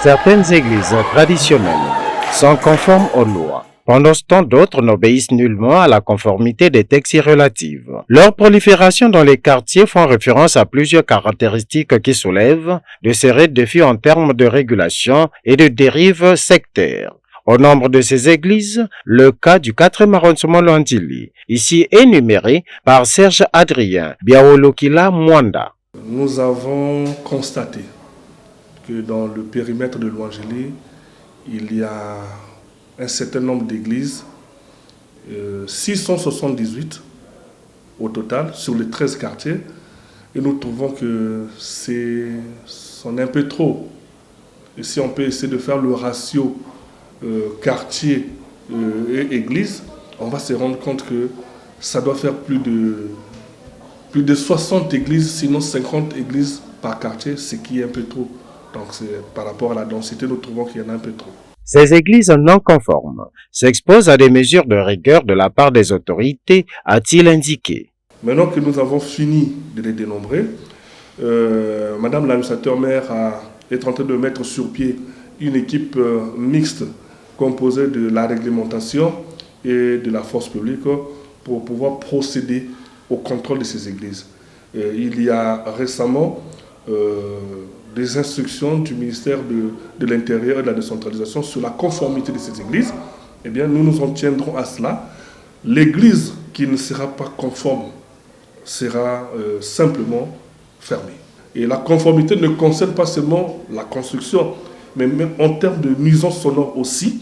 Certaines églises traditionnelles sont conformes aux lois, pendant ce temps d'autres n'obéissent nullement à la conformité des textes relatives. Leur prolifération dans les quartiers font référence à plusieurs caractéristiques qui soulèvent de sérieux défis en termes de régulation et de dérives sectaires. Au nombre de ces églises, le cas du 4e arrondissement Lwandili, ici énuméré par Serge Adrien Biaolokila Mwanda. Nous avons constaté que dans le périmètre de Lwandili, il y a un certain nombre d'églises, 678 au total, sur les 13 quartiers, et nous trouvons que c'en est un peu trop. Et si on peut essayer de faire le ratio quartier et église, on va se rendre compte que ça doit faire plus de 60 églises, sinon 50 églises par quartier, ce qui est un peu trop. Donc par rapport à la densité, nous trouvons qu'il y en a un peu trop. Ces églises non conformes s'exposent à des mesures de rigueur de la part des autorités, a-t-il indiqué. Maintenant que nous avons fini de les dénombrer, Madame l'administrateur maire est en train de mettre sur pied une équipe mixte composée de la réglementation et de la force publique pour pouvoir procéder au contrôle de ces églises. Il y a récemment des instructions du ministère de l'Intérieur et de la décentralisation sur la conformité de ces églises. Eh bien, nous nous en tiendrons à cela. L'église qui ne sera pas conforme sera simplement fermée. Et la conformité ne concerne pas seulement la construction, mais même en termes de nuisance sonore aussi.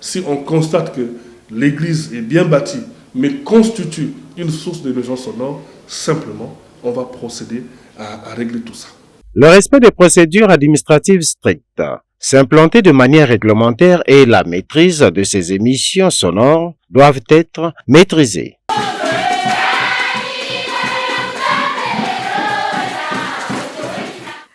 Si on constate que l'église est bien bâtie, mais constitue une source de nuisance sonore, simplement, on va procéder à régler tout ça. Le respect des procédures administratives strictes, s'implanter de manière réglementaire et la maîtrise de ces émissions sonores doivent être maîtrisées.